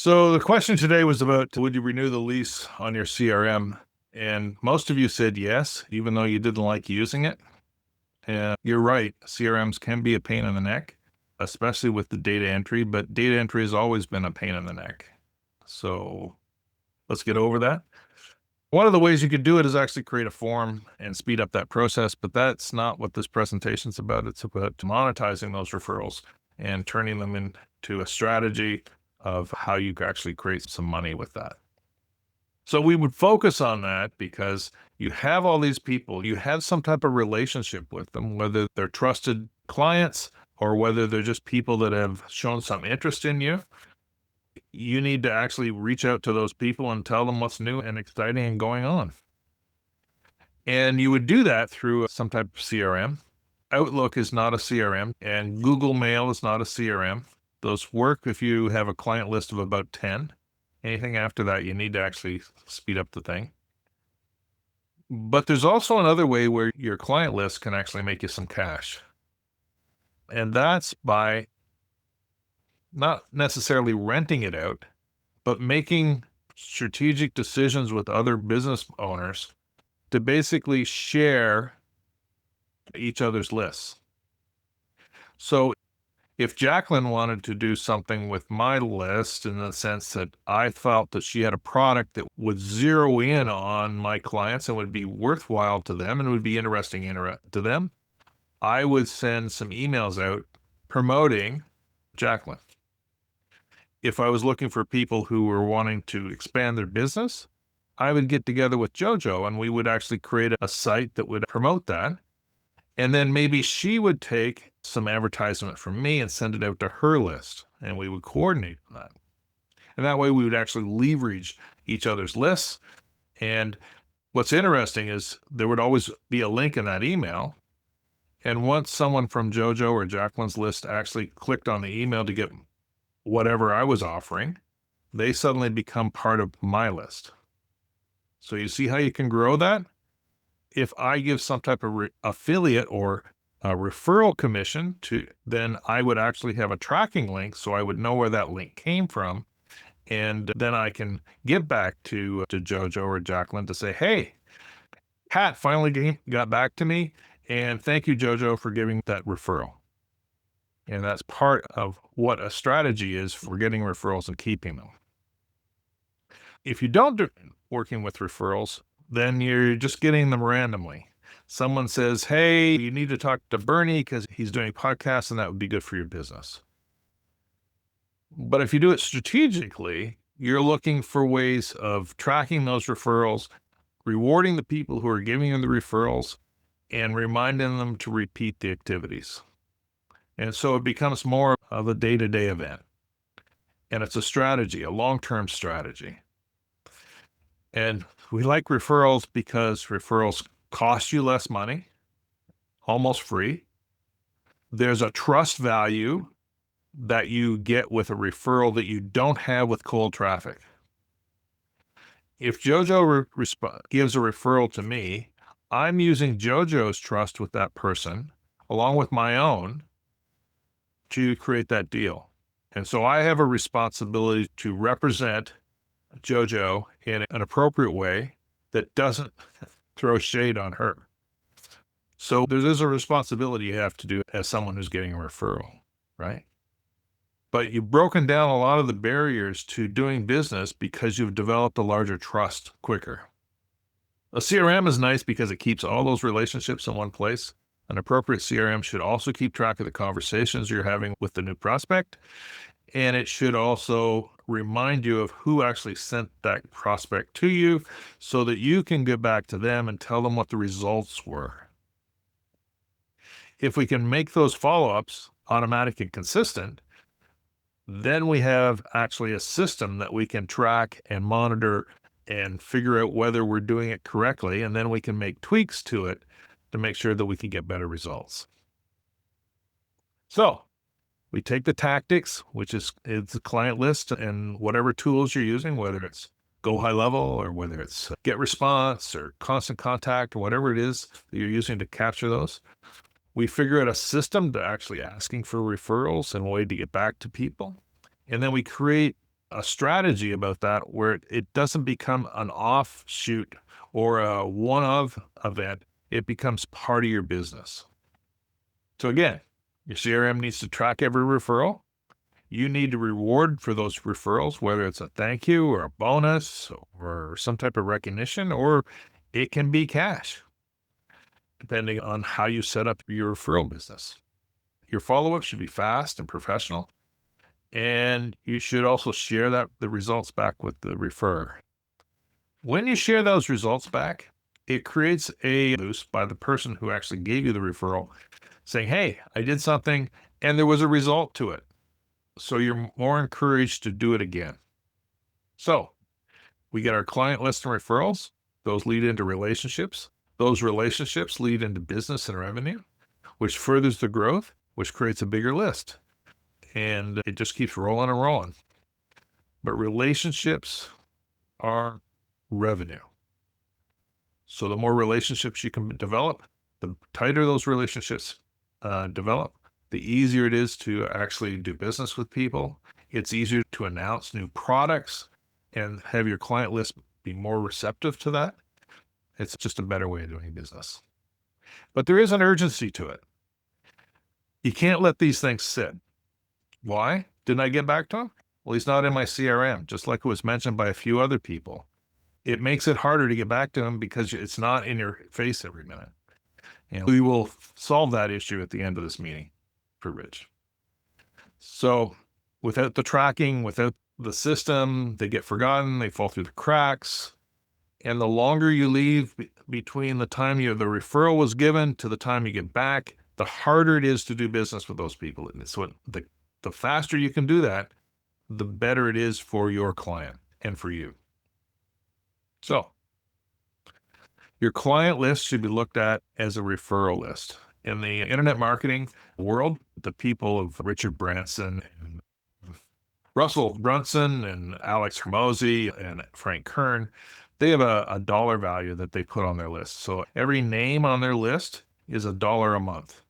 So the question today was about, would you renew the lease on your CRM? And most of you said yes, even though you didn't like using it. And you're right, CRMs can be a pain in the neck, especially with the data entry, but data entry has always been a pain in the neck. So let's get over that. One of the ways you could do it is actually create a form and speed up that process, but that's not what this presentation is about. It's about monetizing those referrals and turning them into a strategy of how you actually create some money with that. So we would focus on that because you have all these people, you have some type of relationship with them, whether they're trusted clients or whether they're just people that have shown some interest in you. You need to actually reach out to those people and tell them what's new and exciting and going on. And you would do that through some type of CRM. Outlook is not a CRM, and Google Mail is not a CRM. Those work if you have a client list of about 10. Anything after that, you need to actually speed up the thing. But there's also another way where your client list can actually make you some cash. And that's by not necessarily renting it out, but making strategic decisions with other business owners to basically share each other's lists. So if Jacqueline wanted to do something with my list in the sense that I felt that she had a product that would zero in on my clients and would be worthwhile to them and would be interesting to them, I would send some emails out promoting Jacqueline. If I was looking for people who were wanting to expand their business, I would get together with JoJo and we would actually create a site that would promote that. And then maybe she would take some advertisement from me and send it out to her list, and we would coordinate that. And that way we would actually leverage each other's lists. And what's interesting is there would always be a link in that email. And once someone from JoJo or Jacqueline's list actually clicked on the email to get whatever I was offering, they suddenly become part of my list. So you see how you can grow that? If I give some type of affiliate or a referral commission to, then I would actually have a tracking link so I would know where that link came from. And then I can get back to JoJo or Jacqueline to say, hey, Pat finally got back to me. And thank you, JoJo, for giving that referral. And that's part of what a strategy is for getting referrals and keeping them. If you don't do working with referrals, then you're just getting them randomly. Someone says, hey, you need to talk to Bernie because he's doing podcasts and that would be good for your business. But if you do it strategically, you're looking for ways of tracking those referrals, rewarding the people who are giving you the referrals, and reminding them to repeat the activities. And so it becomes more of a day-to-day event. And it's a strategy, a long-term strategy. And we like referrals because referrals cost you less money, almost free. There's a trust value that you get with a referral that you don't have with cold traffic. If JoJo gives a referral to me, I'm using JoJo's trust with that person, along with my own, to create that deal. And so I have a responsibility to represent JoJo in an appropriate way that doesn't throw shade on her. So there is a responsibility you have to do as someone who's getting a referral, right? But you've broken down a lot of the barriers to doing business because you've developed a larger trust quicker. A CRM is nice because it keeps all those relationships in one place. An appropriate CRM should also keep track of the conversations you're having with the new prospect. And it should also remind you of who actually sent that prospect to you so that you can get back to them and tell them what the results were. If we can make those follow-ups automatic and consistent, then we have actually a system that we can track and monitor and figure out whether we're doing it correctly. And then we can make tweaks to it to make sure that we can get better results. So we take the tactics, which is the client list and whatever tools you're using, whether it's Go High Level or whether it's Get Response or Constant Contact or whatever it is that you're using to capture those. We figure out a system to actually asking for referrals and a way to get back to people. And then we create a strategy about that where it doesn't become an offshoot or a one-of event. It becomes part of your business. So again, your CRM needs to track every referral. You need to reward for those referrals, whether it's a thank you or a bonus or some type of recognition, or it can be cash, depending on how you set up your referral business. Your follow-up should be fast and professional, and you should also share the results back with the referrer. When you share those results back, it creates a boost by the person who actually gave you the referral, saying, hey, I did something and there was a result to it. So you're more encouraged to do it again. So we get our client list and referrals. Those lead into relationships. Those relationships lead into business and revenue, which furthers the growth, which creates a bigger list. And it just keeps rolling and rolling. But relationships are revenue. So the more relationships you can develop, the tighter those relationships develop, the easier it is to actually do business with people. It's easier to announce new products and have your client list be more receptive to that. It's just a better way of doing business. But there is an urgency to it. You can't let these things sit. Why? Didn't I get back to him? Well, he's not in my CRM, just like it was mentioned by a few other people. It makes it harder to get back to him because it's not in your face every minute. And we will solve that issue at the end of this meeting for Rich. So without the tracking, without the system, they get forgotten, they fall through the cracks. And the longer you leave between the time the referral was given to the time you get back, the harder it is to do business with those people. And so the faster you can do that, the better it is for your client and for you. So your client list should be looked at as a referral list. In the internet marketing world, the people of Richard Branson and Russell Brunson and Alex Hormozy and Frank Kern, they have a dollar value that they put on their list. So every name on their list is $1 a month.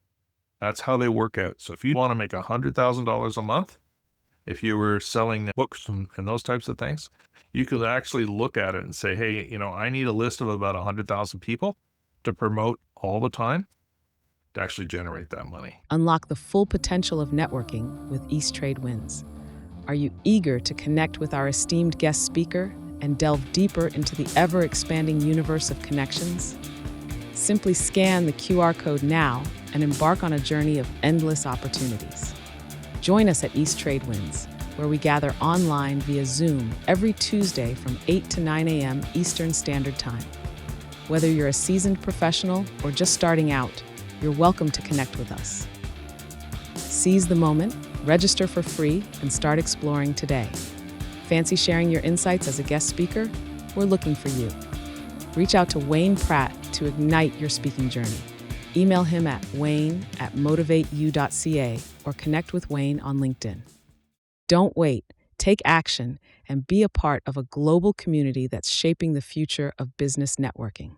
That's how they work out. So if you want to make $100,000 a month, if you were selling books and those types of things, you could actually look at it and say, hey, I need a list of about 100,000 people to promote all the time to actually generate that money. Unlock the full potential of networking with East Trade Wins. Are you eager to connect with our esteemed guest speaker and delve deeper into the ever-expanding universe of connections? Simply scan the QR code now and embark on a journey of endless opportunities. Join us at East Trade Wins, where we gather online via Zoom every Tuesday from 8 to 9 a.m. Eastern Standard Time. Whether you're a seasoned professional or just starting out, you're welcome to connect with us. Seize the moment, register for free, and start exploring today. Fancy sharing your insights as a guest speaker? We're looking for you. Reach out to Wayne Pratt to ignite your speaking journey. Email him at wayne@motivateyou.ca or connect with Wayne on LinkedIn. Don't wait, take action, and be a part of a global community that's shaping the future of business networking.